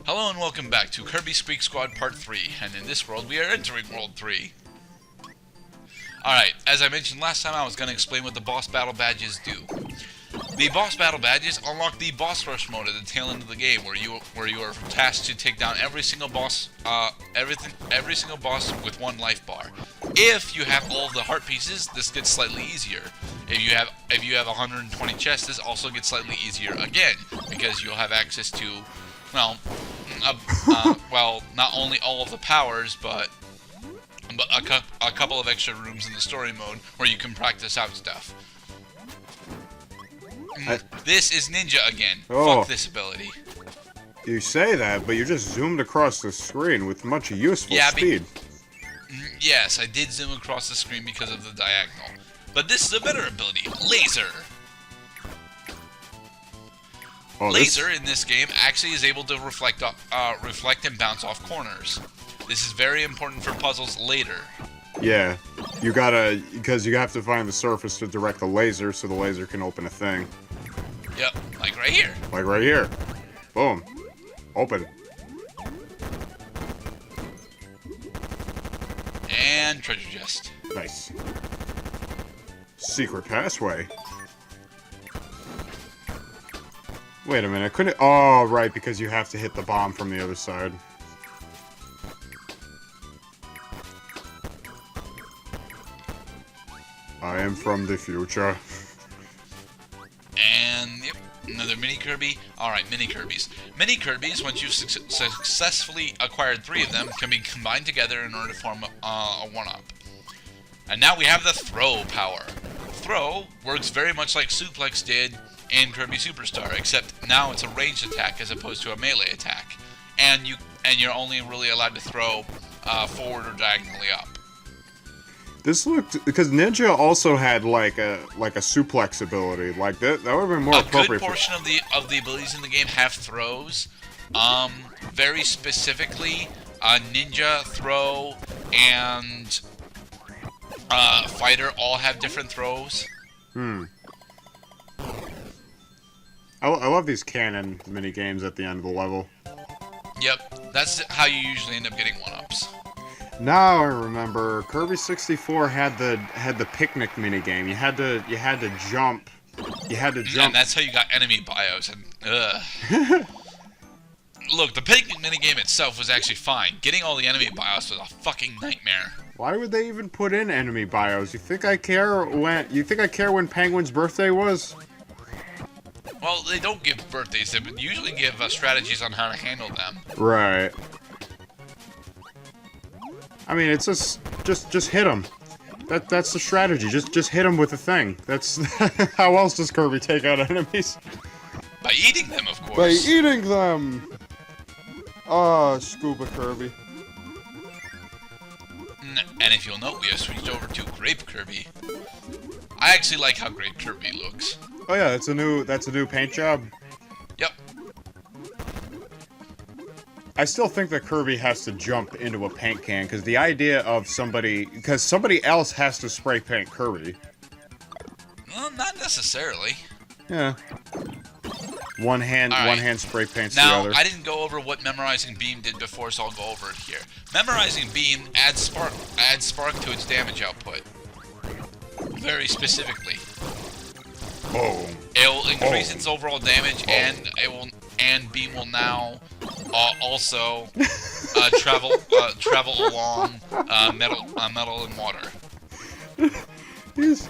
Hello and welcome back to Kirby Squeak Squad Part 3, and in this world we are entering World 3. Alright, as I mentioned last time, I was going to explain what the boss battle badges do. The boss battle badges unlock the boss rush mode at the tail end of the game, where you are tasked to take down every single boss, every single boss with one life bar. If you have all of the heart pieces, this gets slightly easier. If you have 120 chests, this also gets slightly easier again, because you'll have access to, well, not only all of the powers, but a couple of extra rooms in the story mode where you can practice out stuff. This is Ninja again. Oh. Fuck this ability. You say that, but you just zoomed across the screen with much useful speed. Yes, I did zoom across the screen because of the diagonal. But this is a better ability. Laser. Oh, Laser in this game actually is able to reflect and bounce off corners. This is very important for puzzles later. Yeah, you gotta, because you have to find the surface to direct the laser so the laser can open a thing. Yep, like right here. Like right here. Boom. Open. And treasure chest. Nice. Secret passway. Wait a minute, couldn't it? Oh, right, because you have to hit the bomb from the other side. I am from the future. And, yep, another mini Kirby. Alright, mini Kirbys. Mini Kirbys, once you've successfully acquired 3 of them, can be combined together in order to form a 1-up. And now we have the throw power. Throw works very much like Suplex did in Kirby Superstar, except now it's a ranged attack as opposed to a melee attack. And you're only really allowed to throw forward or diagonally up. This looked, because Ninja also had like a suplex ability, like that would have been more appropriate. A good portion of the abilities in the game have throws. Very specifically, Ninja, Throw, and Fighter all have different throws. I love these cannon mini games at the end of the level. Yep, that's how you usually end up getting 1-ups. Now I remember, Kirby 64 had the picnic mini game. You had to jump. And that's how you got enemy bios. And look, the picnic mini game itself was actually fine. Getting all the enemy bios was a fucking nightmare. Why would they even put in enemy bios? You think I care when Penguin's birthday was? Well, they don't give birthdays. They usually give strategies on how to handle them. Right. I mean, it's just hit them. That's the strategy. Just hit them with a thing. That's how else does Kirby take out enemies? By eating them, of course. By eating them. Ah, Scuba Kirby. And if you'll note, we have switched over to Grape Kirby. I actually like how Grape Kirby looks. Oh yeah, that's a new paint job. Yep. I still think that Kirby has to jump into a paint can, because the idea of somebody else has to spray paint Kirby. Well, not necessarily. Yeah. One hand spray paints the other. Now, I didn't go over what Memorizing Beam did before, so I'll go over it here. Memorizing Beam adds spark to its damage output. Very specifically. Boom. It will increase its overall damage, and Beam will now also travel along metal and water. He's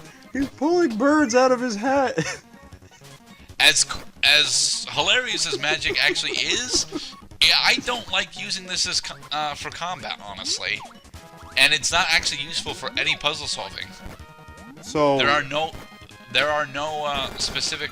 pulling birds out of his hat. As hilarious as magic actually is, I don't like using this as for combat, honestly. And it's not actually useful for any puzzle solving. So there are no specific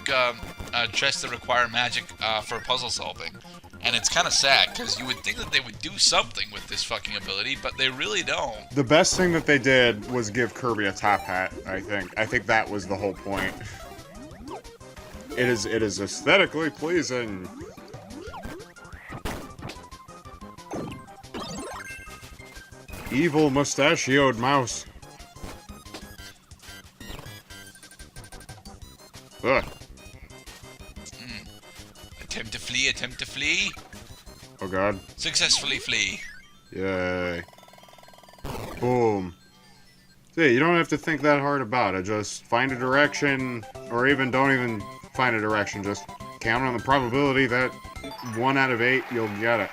chests that require magic for puzzle solving. And it's kind of sad, because you would think that they would do something with this fucking ability, but they really don't. The best thing that they did was give Kirby a top hat, I think. I think that was the whole point. It is aesthetically pleasing. Evil mustachioed mouse. Ugh. Attempt to flee. Oh god. Successfully flee. Yay. Boom. See, you don't have to think that hard about it. Just find a direction, or even don't even find a direction. Just count on the probability that 1 out of 8 you'll get it.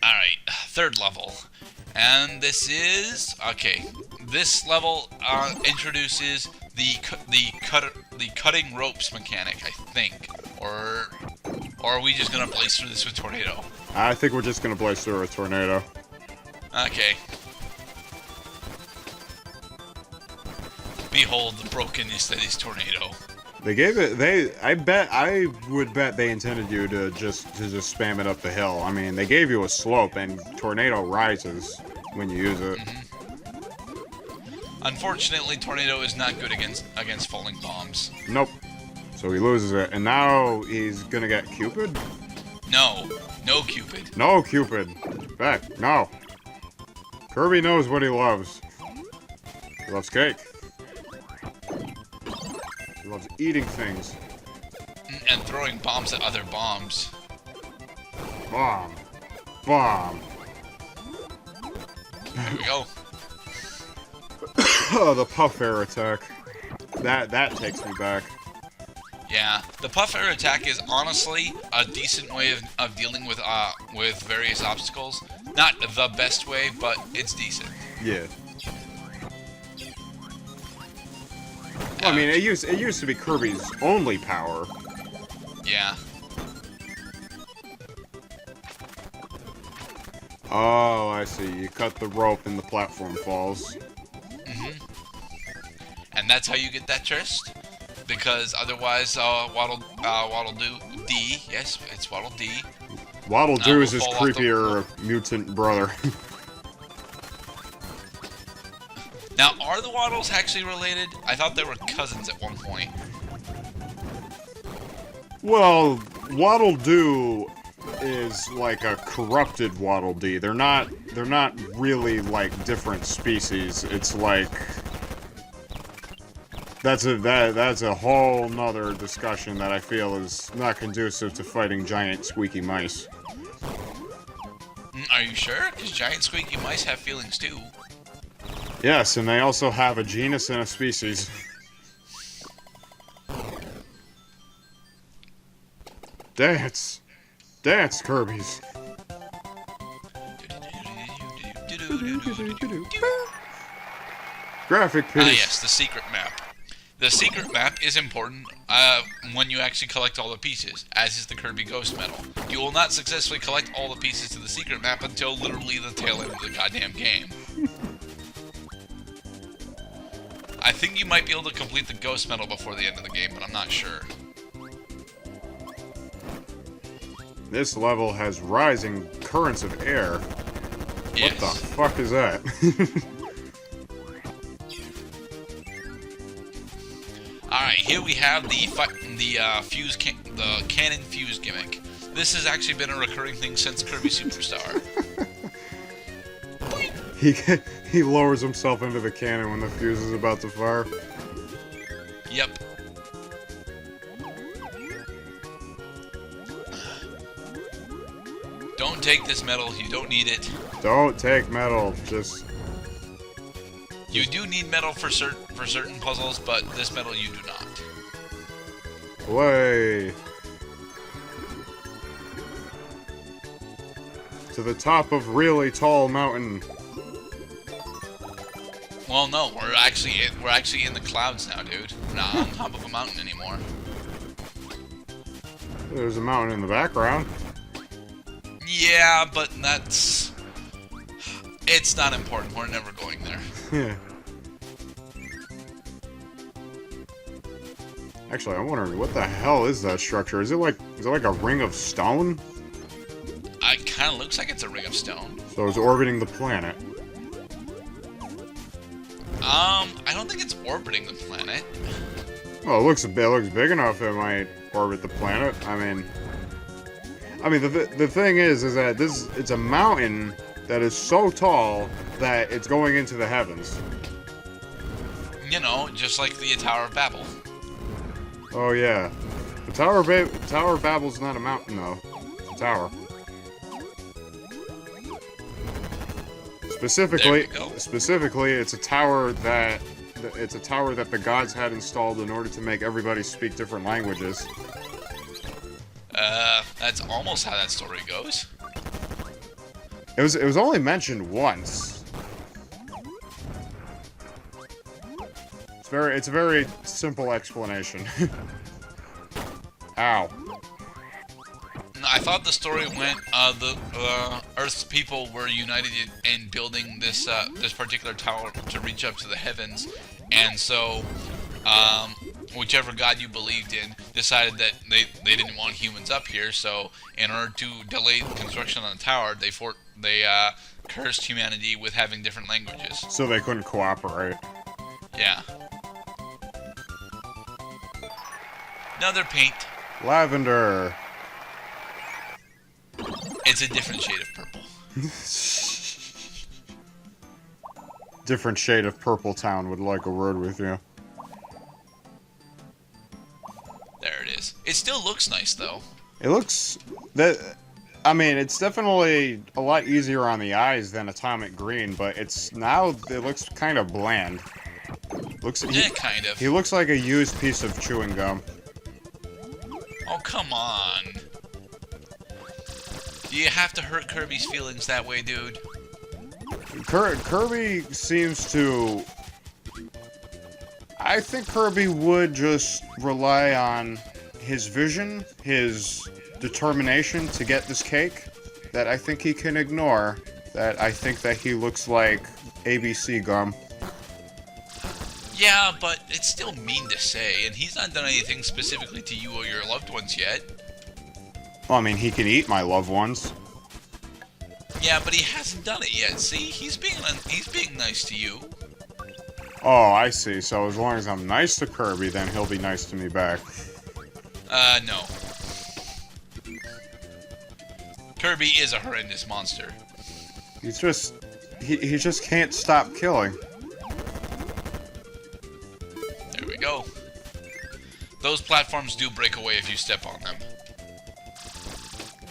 Alright, third level. And this is... okay. This level introduces the cutting ropes mechanic, I think. Or are we just gonna blaze through this with Tornado? I think we're just gonna blaze through a tornado. Okay. Behold the brokenness that is Tornado. They gave it. I would bet they intended you to just spam it up the hill. I mean, they gave you a slope, and Tornado rises when you use it. Unfortunately, Tornado is not good against falling bombs. Nope. So he loses it, and now he's gonna get Cupid. No Cupid. No Cupid. Back. No. Kirby knows what he loves. He loves cake. He loves eating things. And throwing bombs at other bombs. Bomb. Bomb. There we go. Oh, the puff air attack. That takes me back. Yeah, the puff air attack is honestly a decent way of dealing with various obstacles. Not the best way, but it's decent. Yeah. Well, I mean, it used to be Kirby's only power. Yeah. Oh, I see. You cut the rope and the platform falls. And that's how you get that chest. Because otherwise, Waddle Dee. Yes, it's Waddle Dee. Waddle Doo is his fall off the creepier mutant brother. Now, are the Waddles actually related? I thought they were cousins at one point. Well, Waddle Doo is like a corrupted Waddle Dee. They're not really like different species. It's like that's a whole nother discussion that I feel is not conducive to fighting giant squeaky mice. Are you sure? Because giant squeaky mice have feelings too. Yes, and they also have a genus and a species. Dance! Dance, Kirby's! Graphic piece. Yes, the secret map. The secret map is important when you actually collect all the pieces, as is the Kirby Ghost Medal. You will not successfully collect all the pieces to the secret map until literally the tail end of the goddamn game. I think you might be able to complete the Ghost Medal before the end of the game, but I'm not sure. This level has rising currents of air. Yes. What the fuck is that? Alright, here we have the cannon fuse gimmick. This has actually been a recurring thing since Kirby Superstar. He lowers himself into the cannon when the fuse is about to fire. Yep. Don't take this medal, you don't need it. Don't take metal, just... You do need metal for certain puzzles, but this medal you do not. Away! To the top of really tall mountain. Well, no, we're actually in the clouds now, dude. We're not on top of a mountain anymore. There's a mountain in the background. Yeah, but it's not important. We're never going there. Yeah. Actually, I'm wondering what the hell is that structure? Is it like a ring of stone? It kind of looks like it's a ring of stone. So it's orbiting the planet. I don't think it's orbiting the planet. Well, it looks big enough. It might orbit the planet. I mean, the thing is that it's a mountain that is so tall that it's going into the heavens. You know, just like the Tower of Babel. Oh yeah, The Tower of Babel's not a mountain, though. It's a tower. Specifically, it's a tower that the gods had installed in order to make everybody speak different languages. That's almost how that story goes. It was only mentioned once. It's a very simple explanation. Ow. I thought the story went, the Earth's people were united in building this particular tower to reach up to the heavens, and so, whichever god you believed in decided that they didn't want humans up here, so in order to delay construction on the tower, they cursed humanity with having different languages. So they couldn't cooperate. Yeah. Another paint. Lavender. It's a different shade of purple. Different shade of Purple Town would like a word with you. There it is. It still looks nice, though. It looks... I mean, it's definitely a lot easier on the eyes than Atomic Green, but it looks kind of bland. Kind of. He looks like a used piece of chewing gum. Oh, come on. Do you have to hurt Kirby's feelings that way, dude? Kirby seems to... I think Kirby would just rely on his vision, his determination to get this cake, that I think he can ignore. That I think that he looks like ABC gum. Yeah, but it's still mean to say, and he's not done anything specifically to you or your loved ones yet. Well, I mean, he can eat my loved ones. Yeah, but he hasn't done it yet. See, he's being nice to you. Oh, I see. So as long as I'm nice to Kirby, then he'll be nice to me back. No. Kirby is a horrendous monster. He's just... He just can't stop killing. There we go. Those platforms do break away if you step on them.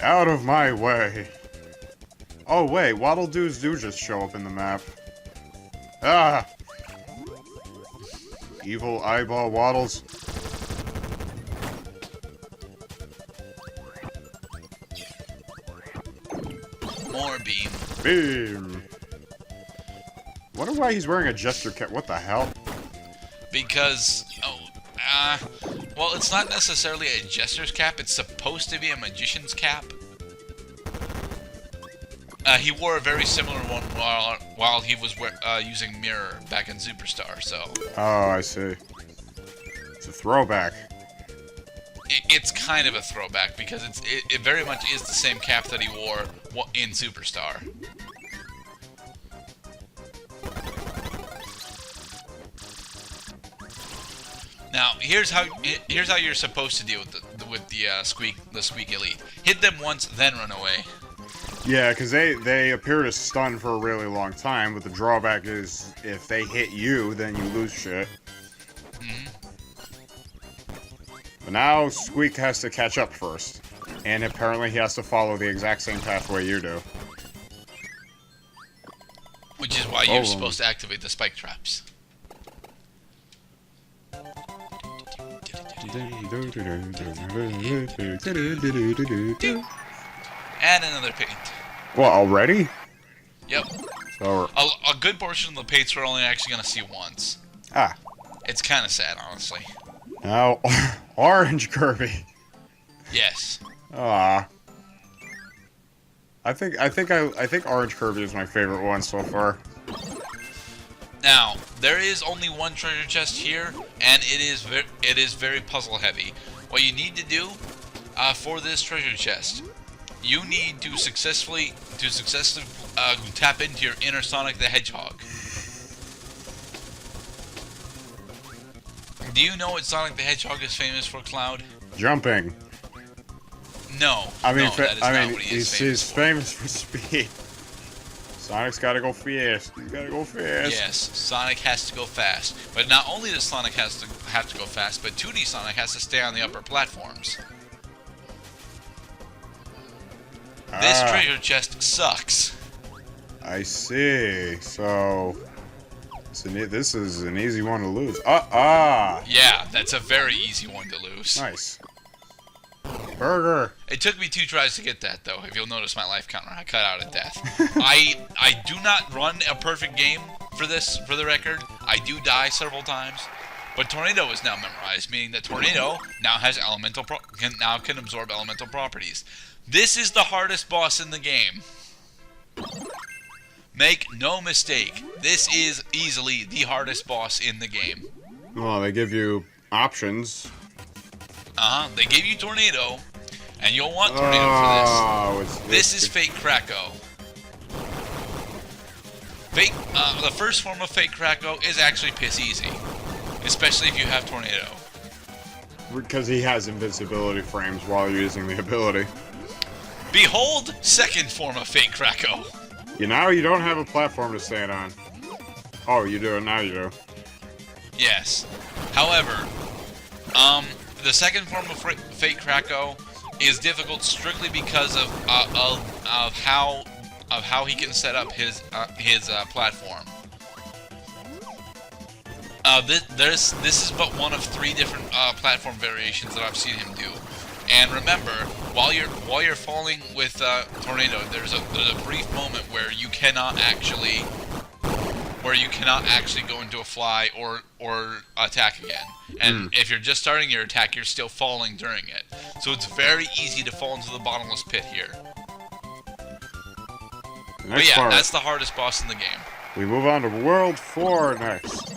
Out of my way. Oh, wait. Waddle-Doos do just show up in the map. Ah! Evil eyeball waddles. More beam. Beam. Wonder why he's wearing a gesture cap. What the hell? Because, well, it's not necessarily a jester's cap. It's supposed to be a magician's cap. He wore a very similar one while he was using Mirror back in Superstar, so... Oh, I see. It's a throwback. It's kind of a throwback, because it very much is the same cap that he wore in Superstar. Now, here's how you're supposed to deal with the Squeak Elite. Hit them once, then run away. Yeah, because they appear to stun for a really long time, but the drawback is if they hit you, then you lose shit. Mm-hmm. But now Squeak has to catch up first, and apparently he has to follow the exact same pathway you do. Which is why you're supposed to activate the spike traps. And another paint. What, already? Yep. So, a good portion of the paints we're only actually going to see once. Ah. It's kind of sad, honestly. Now, Orange Kirby. Yes. Ah. I think Orange Kirby is my favorite one so far. Now, there is only one treasure chest here, and it is very puzzle heavy. What you need to do for this treasure chest, you need to successfully tap into your inner Sonic the Hedgehog. Do you know what Sonic the Hedgehog is famous for, Cloud? Jumping. No. I mean, no, that is not what he's famous for speed. Sonic's gotta go fast. He's gotta go fast. Yes, Sonic has to go fast. But not only does Sonic have to go fast, but 2D Sonic has to stay on the upper platforms. This treasure chest sucks. I see. So, this is an easy one to lose. Yeah, that's a very easy one to lose. Nice. Burger. It took me 2 tries to get that, though. If you'll notice my life counter, I cut out at death. I do not run a perfect game for this, for the record. I do die several times. But Tornado is now memorized, meaning that Tornado now has can absorb elemental properties. This is the hardest boss in the game. Make no mistake, this is easily the hardest boss in the game. Well, they give you options. They give you Tornado, and you'll want Tornado for this. This is Fake Kracko. The first form of Fake Kracko is actually piss easy, especially if you have Tornado. Because he has invincibility frames while using the ability. Behold, second form of Fake Kracko. You don't have a platform to stand on. Oh, you do. Now you do. Yes. However, the second form of Fake Kracko is difficult strictly because of how he can set up his platform. This is but one of 3 different platform variations that I've seen him do. And remember, while you're falling with Tornado, there's a brief moment where you cannot actually go into a fly or attack again. And if you're just starting your attack, you're still falling during it. So it's very easy to fall into the bottomless pit here. But yeah, that's the hardest boss in the game. We move on to World 4 next.